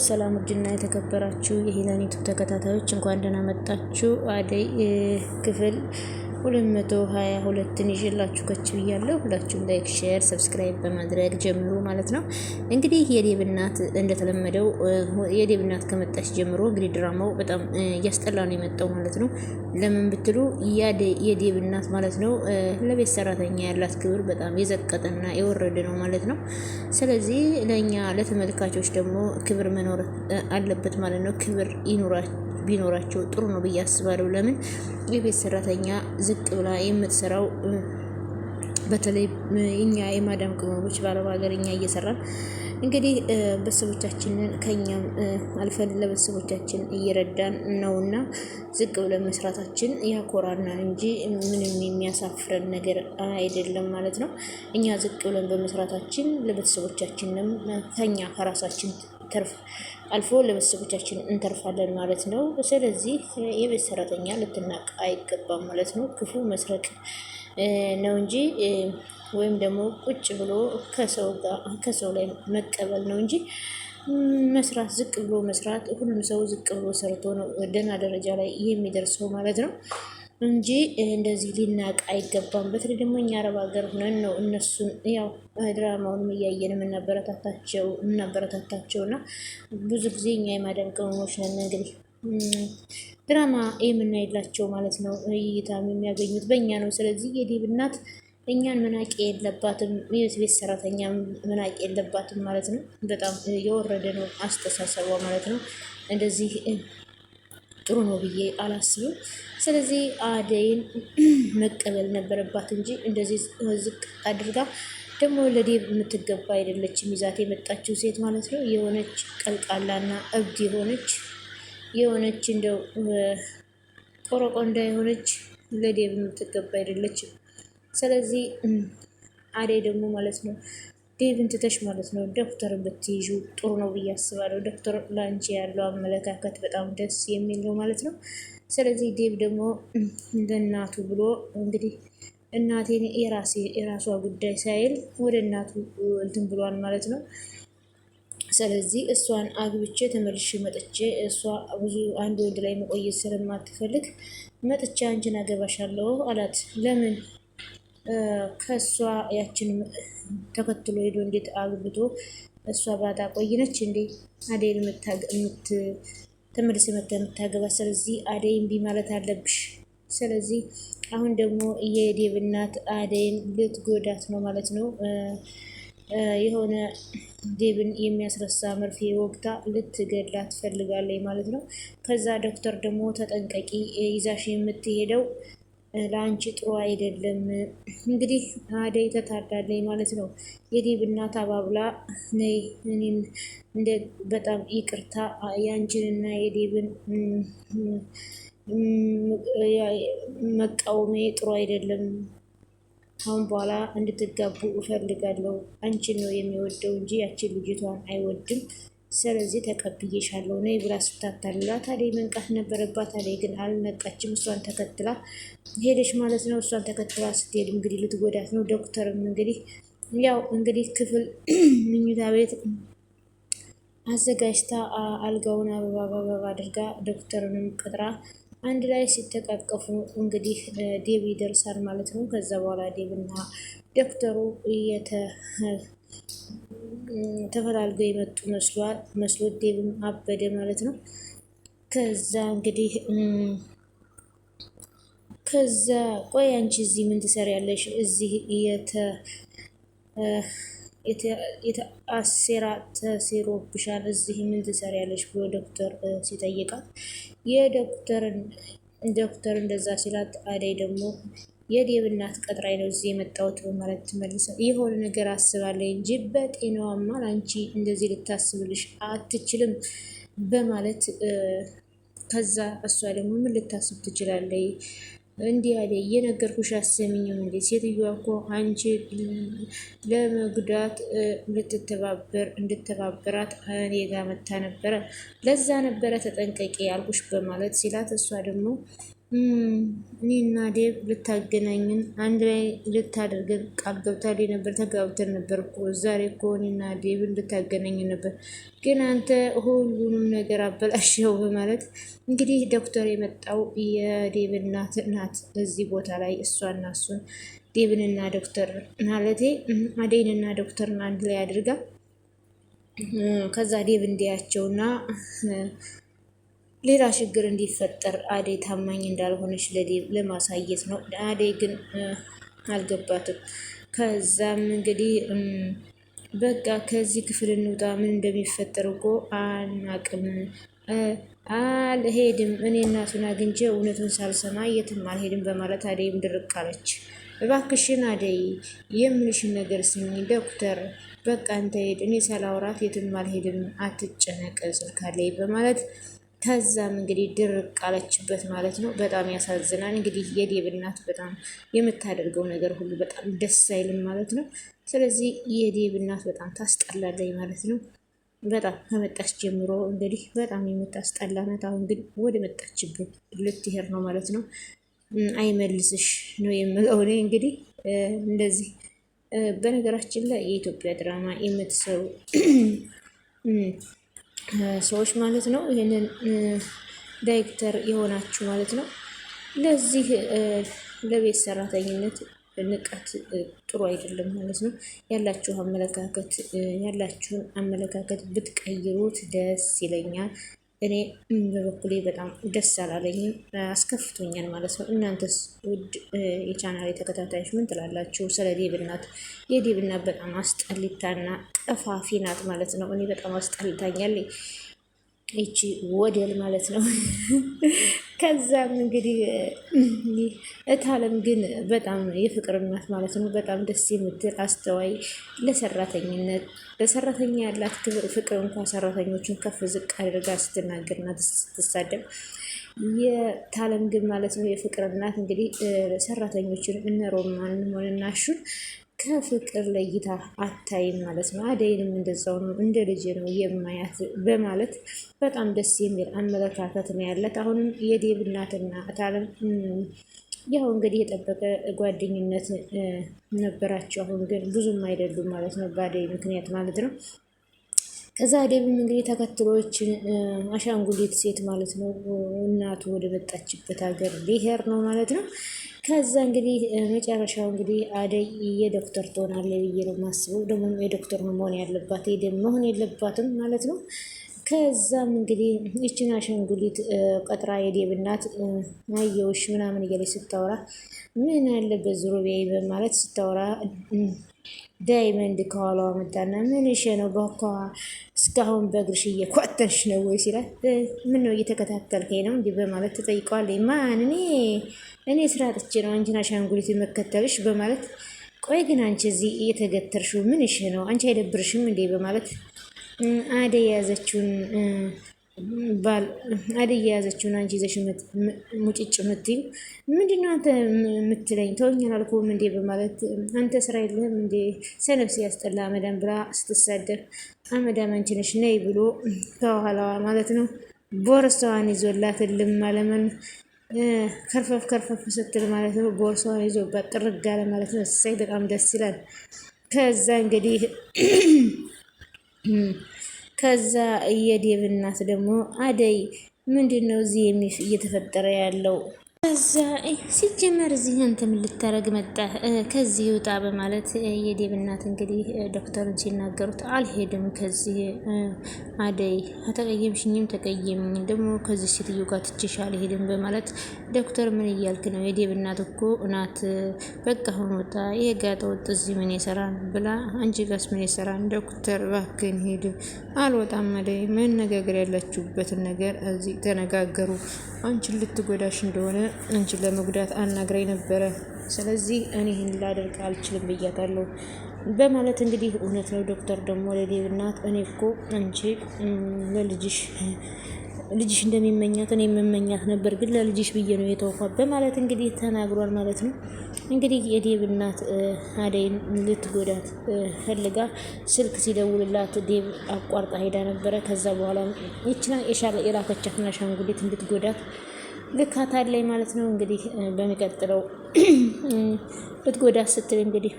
ሰላም ውድና የተከበራችሁ የሄላኒቱ ተከታታዮች እንኳን ደህና መጣችሁ። አደይ ክፍል 222ን ይዤላችሁ ከች ብያለሁ። ሁላችሁም ላይክ፣ ሼር፣ ሰብስክራይብ በማድረግ ጀምሩ ማለት ነው። እንግዲህ የዴብ እናት እንደተለመደው የዴብ እናት ከመጣች ጀምሮ እንግዲህ ድራማው በጣም እያስጠላ ነው የመጣው ማለት ነው። ለምን ብትሉ የዴብ እናት ማለት ነው ለቤት ሰራተኛ ያላት ክብር በጣም የዘቀጠና የወረደ ነው ማለት ነው። ስለዚህ ለእኛ ለተመልካቾች ደግሞ ክብር መኖር አለበት ማለት ነው። ክብር ቢኖራቸው ጥሩ ነው ብዬ አስባለሁ። ለምን የቤት ሰራተኛ ዝቅ ብላ የምትሰራው በተለይ እኛ የማዳም ቅመሞች በአረብ ሀገር እኛ እየሰራን እንግዲህ ቤተሰቦቻችንን ከኛም አልፈን ለቤተሰቦቻችን እየረዳን ነውና ዝቅ ብለን መስራታችን ያኮራናል እንጂ ምንም የሚያሳፍረን ነገር አይደለም ማለት ነው። እኛ ዝቅ ብለን በመስራታችን ለቤተሰቦቻችንም ከኛ ከራሳችን ተርፍ አልፎ ለቤተሰቦቻችን እንተርፋለን ማለት ነው። ስለዚህ የቤት ሰራተኛ ልትናቅ አይገባም ማለት ነው። ክፉ መስረቅ ነው እንጂ ወይም ደግሞ ቁጭ ብሎ ከሰው ላይ መቀበል ነው እንጂ መስራት ዝቅ ብሎ መስራት ሁሉም ሰው ዝቅ ብሎ ሰርቶ ነው ደህና ደረጃ ላይ የሚደርሰው ማለት ነው እንጂ እንደዚህ ሊናቅ አይገባም። በተለይ ደግሞ እኛ አረብ ሀገር ሆነን ነው እነሱን ያው ድራማውንም እያየን የምናበረታታቸው እና ብዙ ጊዜ እኛ የማዳም ቅመሞች ነን እንግዲህ ድራማ የምናይላቸው ማለት ነው። እይታም የሚያገኙት በእኛ ነው። ስለዚህ የዴብ እናት እኛን መናቅ የለባትም፣ የቤት ሰራተኛ መናቅ የለባትም ማለት ነው። በጣም የወረደ ነው አስተሳሰቧ ማለት ነው። እንደዚህ ጥሩ ነው ብዬ አላስብም። ስለዚህ አደይን መቀበል ነበረባት እንጂ እንደዚህ ዝቅ አድርጋ ደግሞ ለዴብ የምትገባ አይደለችም። ይዛት የመጣችው ሴት ማለት ነው የሆነች ቀልቃላና እብድ የሆነች እንደው ቆረቆንዳ የሆነች ለዴብ የምትገባ አይደለችም። ስለዚህ አደይ ደግሞ ማለት ነው ዴብን ትተሽ ማለት ነው ዶክተርን ብትይዡ ጥሩ ነው ብዬ አስባለሁ። ዶክተር ላንቺ ያለው አመለካከት በጣም ደስ የሚል ነው ማለት ነው። ስለዚህ ዴብ ደግሞ እንደ እናቱ ብሎ እንግዲህ እናቴን የራሷ ጉዳይ ሳይል ወደ እናቱ እንትን ብሏል ማለት ነው። ስለዚህ እሷን አግብቼ ተመልሼ መጥቼ እሷ ብዙ አንድ ወንድ ላይ መቆየት ስለማትፈልግ መጥቼ አንቺን አገባሻለሁ አላት። ለምን ከእሷ ያችን ተከትሎ ሄዶ እንዴት አግብቶ እሷ ባታ ቆይነች እንዴ አደይን ተመልሰ መጥታ የምታገባ? ስለዚህ አደይ እምቢ ማለት አለብሽ። ስለዚህ አሁን ደግሞ የዴብ እናት አደይን ልትጎዳት ነው ማለት ነው። የሆነ ዴብን የሚያስረሳ መርፌ ወግታ ልትገድላት ትፈልጋለች ማለት ነው። ከዛ ዶክተር ደግሞ ተጠንቀቂ፣ ይዛሽ የምትሄደው ለአንቺ ጥሩ አይደለም። እንግዲህ አደይ ተታዳለች ማለት ነው። የዴብ እናት አባብላ ነይ እኔን እንደ በጣም ይቅርታ የአንቺንና የዴብን መቃወሜ ጥሩ አይደለም። አሁን በኋላ እንድትጋቡ እፈልጋለሁ። አንቺን ነው የሚወደው እንጂ ያችን ልጅቷን አይወድም። ስለዚህ ተቀብዬሻለሁ ነይ ብላ ስታታልላት አደይ መንቃት ነበረባት። አደይ ግን አልነቃችም። እሷን ተከትላ ሄደች ማለት ነው። እሷን ተከትላ ስትሄድ እንግዲህ ልትጎዳት ነው። ዶክተርም እንግዲህ ያው እንግዲህ ክፍል ምኝታ ቤት አዘጋጅታ አልጋውን አበባ አድርጋ ዶክተርንም ቀጥራ አንድ ላይ ሲተቃቀፉ እንግዲህ ዴብ ይደርሳል ማለት ነው። ከዛ በኋላ ዴብና ዶክተሩ ተፈላልገው የመጡ መስሎት ዴብም አበደ ማለት ነው። ከዛ ቆይ አንቺ እዚህ ምን ትሰሪያለሽ? እዚህ አሴራ ተሴሮብሻል፣ እዚህ ምን ትሰሪያለሽ ብሎ ዶክተር ሲጠይቃት ዶክተር እንደዛ ሲላት አደይ ደግሞ የዴብ እናት ቀጥራይ ነው እዚህ የመጣሁት በማለት ትመልሳል። የሆነ ነገር አስባለች እንጂ በጤናዋማ አንቺ እንደዚህ ልታስብልሽ አትችልም በማለት ከዛ እሷ ደግሞ ምን ልታስብ ትችላለች? እንዲህ አለ እየነገርኩሽ አሰሚኝም እንዴ? ሴትዮዋ እኮ አንቺ ለመጉዳት እንድተባበራት እኔ ጋር መታ ነበረ። ለዛ ነበረ ተጠንቀቂ ያልኩሽ በማለት ሲላት እሷ ደግሞ እኔና ዴቭ ልታገናኝን አንድ ላይ ልታደርገን ቃል ገብታልኝ ነበር። ተጋብተን ነበር እኮ ዛሬ እኮ እኔና ዴቭን ልታገናኝን ነበር፣ ግን አንተ ሁሉንም ነገር አበላሸው በማለት እንግዲህ ዶክተር የመጣው የዴቭ እናት ናት እዚህ ቦታ ላይ እሷና እሱን ዴቭንና ዶክተር ማለቴ አደይንና ዶክተርን አንድ ላይ አድርጋ ከዛ ዴቭ እንዲያቸውና ሌላ ችግር እንዲፈጠር አደይ ታማኝ እንዳልሆነች ለዴቭ ለማሳየት ነው። አደይ ግን አልገባትም። ከዛም እንግዲህ በቃ ከዚህ ክፍል እንውጣ፣ ምን እንደሚፈጠር እኮ አናቅም፣ አልሄድም፣ እኔ እናቱን አግኝቼ እውነቱን ሳልሰማ የትም አልሄድም በማለት አደይም ድርቅ አለች። እባክሽን አደይ የምልሽን ነገር ስሚ፣ ዶክተር በቃ አንተ ሄድ፣ እኔ ሳላውራት የትም አልሄድም፣ አትጨነቅ፣ ስልክ አለኝ በማለት ከዛም እንግዲህ ድርቅ አለችበት ማለት ነው። በጣም ያሳዝናል። እንግዲህ የዴቭ እናት በጣም የምታደርገው ነገር ሁሉ በጣም ደስ አይልም ማለት ነው። ስለዚህ የዴቭ እናት በጣም ታስጠላለች ማለት ነው። በጣም ከመጣች ጀምሮ እንግዲህ በጣም የምታስጠላ ናት። አሁን ግን ወደ መጣችበት ልትሄድ ነው ማለት ነው። አይመልስሽ ነው የምለው እኔ እንግዲህ እንደዚህ። በነገራችን ላይ የኢትዮጵያ ድራማ የምትሰሩ ሰዎች ማለት ነው፣ ይህንን ዳይሬክተር የሆናችሁ ማለት ነው፣ ለዚህ ለቤት ሰራተኝነት ንቀት ጥሩ አይደለም ማለት ነው። ያላችሁን አመለካከት ብትቀይሩት ደስ ይለኛል። እኔ በበኩሌ በጣም ደስ አላለኝም፣ አስከፍቶኛል ማለት ነው። እናንተስ ውድ የቻናል ተከታታዮች ምን ትላላችሁ ስለ ዴቭ እናት? የዴቭ እናት በጣም አስጠሊታና ጠፋፊ ናት ማለት ነው። እኔ በጣም አስጠልታኛል ይቺ ወደል ማለት ነው። ከዛም እንግዲህ እታለም ግን በጣም የፍቅር እናት ማለት ነው። በጣም ደስ የምትል አስተዋይ፣ ለሰራተኛ ያላት ክብር ፍቅር እንኳን ሰራተኞችን ከፍ ዝቅ አድርጋ ስትናገርና ስትሳደብ፣ የታለም ግን ማለት ነው የፍቅር እናት እንግዲህ ሰራተኞችን እነ ሮማን ሆነና ሹን ከፍቅር ለይታ አታይም ማለት ነው። አደይንም እንደዛው ነው፣ እንደ ልጅ ነው የማያት በማለት በጣም ደስ የሚል አመለካከት ነው ያለት። አሁንም የዴቭ እናትና እታለም ያው እንግዲህ የጠበቀ ጓደኝነት ነበራቸው። አሁን ግን ብዙም አይደሉም ማለት ነው፣ በአደይ ምክንያት ማለት ነው። ከዛ ዴቭም እንግዲህ ተከትሎችን አሻንጉሊት ሴት ማለት ነው እናቱ ወደ መጣችበት ሀገር ሊሄድ ነው ማለት ነው። ከዛ እንግዲህ መጨረሻው እንግዲህ አደይ የዶክተር ትሆናለች ብዬ ነው የማስበው። ደግሞ የዶክተር ነው መሆን ያለባት፣ የደም መሆን የለባትም ማለት ነው። ከዛም እንግዲህ ይችን አሻንጉሊት ቀጥራ የዴቭ እናት አየውሽ ምናምን እያለች ስታወራ ምን ያለበት ዙሮ ቢያይ በማለት ስታወራ ዳይመንድ ከኋላዋ መጣና ምን ይሸ ነው በኳ እስካሁን በእግርሽ እየኳተንሽ ነው ወይ ሲላት፣ ምን ነው እየተከታተልከኝ ነው እንዲህ በማለት ትጠይቀዋለች። ማን? እኔ ስራ ጥቼ ነው አንቺን አሻንጉሊት መከተልሽ በማለት ቆይ ግን አንቺ እዚህ እየተገተርሽው ምን ይሸ ነው አንቺ አይደብርሽም እንዴ በማለት አደይ የያዘችውን አንቺ ይዘሽ ሙጭጭ የምትይው ምንድነው አንተ የምትለኝ? ተወኝ አላልኩም እንዴ በማለት አንተ ስራ የለህም እንዴ ሰነፍስ ያስጠላ አመዳም ብላ ስትሳደብ፣ አመዳም አንቺ ነሽ ነይ ብሎ ከኋላዋ ማለት ነው ቦርሳዋን ይዞላት ልም አለመን ከርፈፍ ስትል ማለት ነው ቦርሳዋን ይዞባት ጥርግ አለ ማለት ነው። እሰይ በጣም ደስ ይላል። ከዛ የዴቭ እናት ደግሞ አደይ ምንድነው እዚህ እየተፈጠረ ያለው? ከዛ ሲጀመር እዚህ አንተ ምን ልታረግ መጣህ? ከዚህ ውጣ በማለት የዴቭ እናት እንግዲህ ዶክተሩን ሲናገሩት አልሄድም ከዚህ አደይ ተቀየምሽኝም ተቀየምኝ ደግሞ ከዚህ ሴትዮ ጋር ትችሽ አልሄድም በማለት ዶክተር ምን እያልክ ነው? የዴቭ እናት እኮ ናት። በቃ አሁን ወጣ፣ ይሄ ጋጠ ወጥ እዚህ ምን ይሰራል ብላ አንቺ ጋስ ምን ይሰራል? ዶክተር እባክህን ሂድ። አልወጣም አደይ፣ መነጋገር ያላችሁበትን ነገር እዚህ ተነጋገሩ። አንቺን ልትጎዳሽ እንደሆነ አንቺን ለመጉዳት አናግራኝ ነበረ። ስለዚህ እኔ ይህን ላደርግ አልችልም ብያታለሁ በማለት እንግዲህ እውነት ነው። ዶክተር ደግሞ ለዴቭ እናት እኔ እኮ አንቺ ልጅሽ እንደሚመኛት እኔ የምመኛት ነበር፣ ግን ለልጅሽ ብዬ ነው የተውኳት በማለት እንግዲህ ተናግሯል ማለት ነው። እንግዲህ የዴቭ እናት አደይን ልትጎዳት ፈልጋ ስልክ ሲደውልላት ዴቭ አቋርጣ ሄዳ ነበረ። ከዛ በኋላ ይችላል የላከቻትን አሻንጉሊት እንድትጎዳት ልካታለች ማለት ነው። እንግዲህ በሚቀጥለው ልትጎዳ ስትል እንግዲህ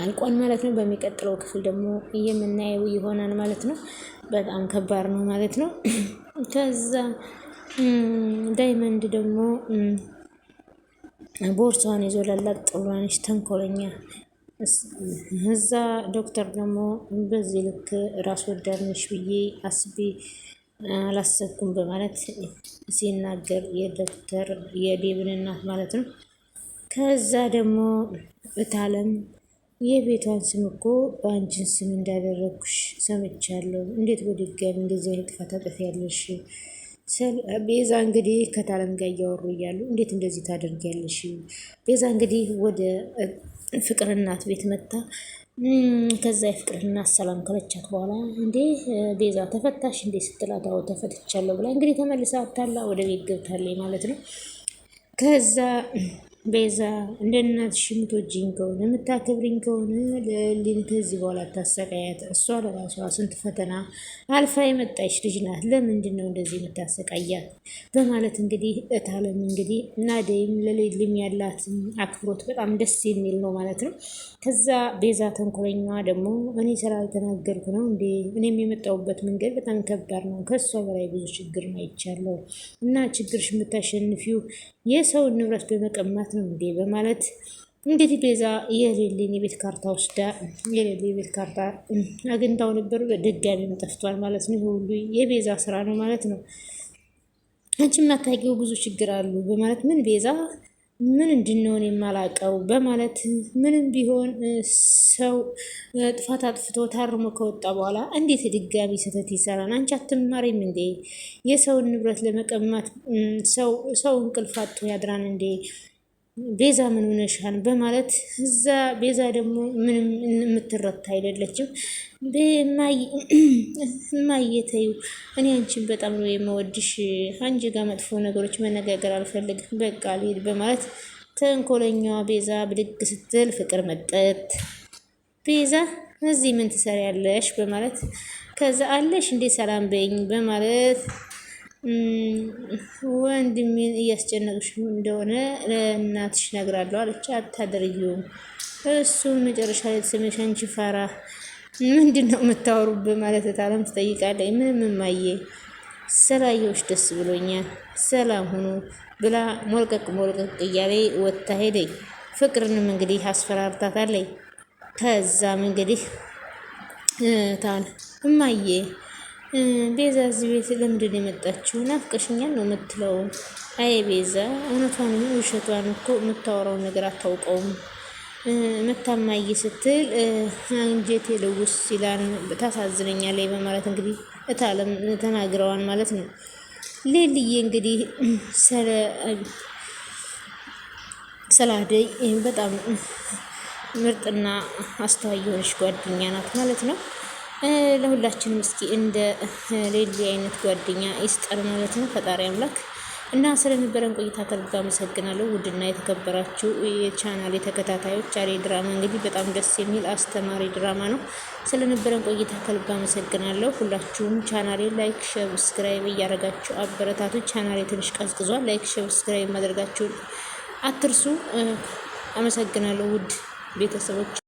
አልቋል ማለት ነው። በሚቀጥለው ክፍል ደግሞ የምናየው ይሆናል ማለት ነው። በጣም ከባድ ነው ማለት ነው። ከዛ ዳይመንድ ደግሞ ቦርሳዋን ይዞ ላላጥ ብሏንሽ ተንኮለኛ። እዛ ዶክተር ደግሞ በዚህ ልክ ራስ ወዳድ ነሽ ብዬ አስቤ አላሰብኩም በማለት ሲናገር የዶክተር የዴብን እናት ማለት ነው። ከዛ ደግሞ እታለም የቤቷን ስም እኮ በአንቺን ስም እንዳደረግኩሽ ሰምቻለሁ። እንዴት በድጋሚ እንደዚህ አይነት ጥፋት ታጠፊያለሽ? ቤዛ እንግዲህ ከታለም ጋር እያወሩ እያሉ እንዴት እንደዚህ ታደርጊያለሽ? ቤዛ እንግዲህ ወደ ፍቅር እናት ቤት መጣ። ከዛ የፍቅር እናት ሰላም ከለቻት በኋላ እንዴ ቤዛ ተፈታሽ እንዴ ስትላት አዎ ተፈትቻለሁ ብላ እንግዲህ ተመልሳ አታላ ወደ ቤት ገብታለች ማለት ነው። ከዛ ቤዛ እንደ እናትሽ የምትወጂኝ ከሆነ የምታከብሪኝ ከሆነ ሊን ከዚህ በኋላ ታሰቃያት። እሷ ለራሷ ስንት ፈተና አልፋ የመጣች ልጅ ናት። ለምንድን ነው እንደዚህ የምታሰቃያት? በማለት እንግዲህ እታለም እንግዲህ ናደይም ለሌሊም ያላት አክብሮት በጣም ደስ የሚል ነው ማለት ነው። ከዛ ቤዛ ተንኮለኛዋ ደግሞ እኔ ስላልተናገርኩ ነው እንዴ? እኔም የመጣሁበት መንገድ በጣም ከባድ ነው። ከእሷ በላይ ብዙ ችግር አይቻለሁ እና ችግርሽ የምታሸንፊው የሰውን ንብረት በመቀማት ነው እንዴ? በማለት እንግዲህ ቤዛ የሌሊን የቤት ካርታ ወስዳ የሌሊ የቤት ካርታ አግኝታው ነበር። በድጋሚም ጠፍቷል ማለት ነው። ሁሉ የቤዛ ስራ ነው ማለት ነው። አንቺ የማታውቂው ብዙ ችግር አሉ በማለት ምን ቤዛ ምን እንድንሆን የማላውቀው በማለት ምንም ቢሆን ሰው ጥፋት አጥፍቶ ታርሞ ከወጣ በኋላ እንዴት ድጋሚ ስህተት ይሰራል? አንቺ አትማሪም እንዴ? የሰውን ንብረት ለመቀማት ሰው እንቅልፍ አጥቶ ያድራን እንዴ? ቤዛ ምን ሆነሻል? በማለት እዛ ቤዛ ደግሞ ምንም የምትረታ አይደለችም። እማየተዩ እኔ አንቺን በጣም ነው የምወድሽ። አንቺ ጋር መጥፎ ነገሮች መነጋገር አልፈልግም፣ በቃ ልሄድ በማለት ተንኮለኛዋ ቤዛ ብድግ ስትል ፍቅር መጠት ቤዛ እዚህ ምን ትሰሪያለሽ? በማለት ከዛ አለሽ እንዴ ሰላም በይኝ በማለት ወንድሜን እያስጨነቅሽ እንደሆነ ለእናትሽ ነግራለሁ አለች። አታደርጊውም እሱን መጨረሻ ላይ ተሰሚሽ አንቺ ፋራ ምንድን ነው የምታወሩት? በማለት እታለም ትጠይቃለች። ምንም እማዬ ስላየሁሽ ደስ ብሎኛል፣ ሰላም ሁኑ ብላ ሞልቀቅ እያለ ወጥታ ሄደኝ። ፍቅርንም እንግዲህ አስፈራርታታለች። ከዛም እንግዲህ ታል እማዬ ቤዛ እዚህ ቤት ለምንድን ነው የመጣችው? ናፍቀሽኛል ነው የምትለው። አይ ቤዛ እውነቷን ውሸቷን እኮ የምታወራውን ነገር አታውቀውም። መታማይ ስትል አንጀቴ ልውስ ሲላን ታሳዝነኛለች በማለት እንግዲህ እታለም ተናግረዋን ማለት ነው። ሌሊዬ እንግዲህ ስለ አደይ በጣም ምርጥና አስተዋይ የሆነች ጓደኛ ናት ማለት ነው። ለሁላችንም እስኪ እንደ ሌሊ አይነት ጓደኛ ይስጠን ማለት ነው ፈጣሪ አምላክ። እና ስለነበረን ቆይታ ከልብ አመሰግናለሁ። ውድና የተከበራችሁ የቻናል ተከታታዮች አደይ ድራማ እንግዲህ በጣም ደስ የሚል አስተማሪ ድራማ ነው። ስለነበረን ቆይታ ከልብ አመሰግናለሁ። ሁላችሁም ቻናሌ ላይክ፣ ሰብስክራይብ እያደረጋችሁ አበረታቱ። ቻናሌ ትንሽ ቀዝቅዟል። ላይክ፣ ሰብስክራይብ ማድረጋችሁን አትርሱ። አመሰግናለሁ ውድ ቤተሰቦች።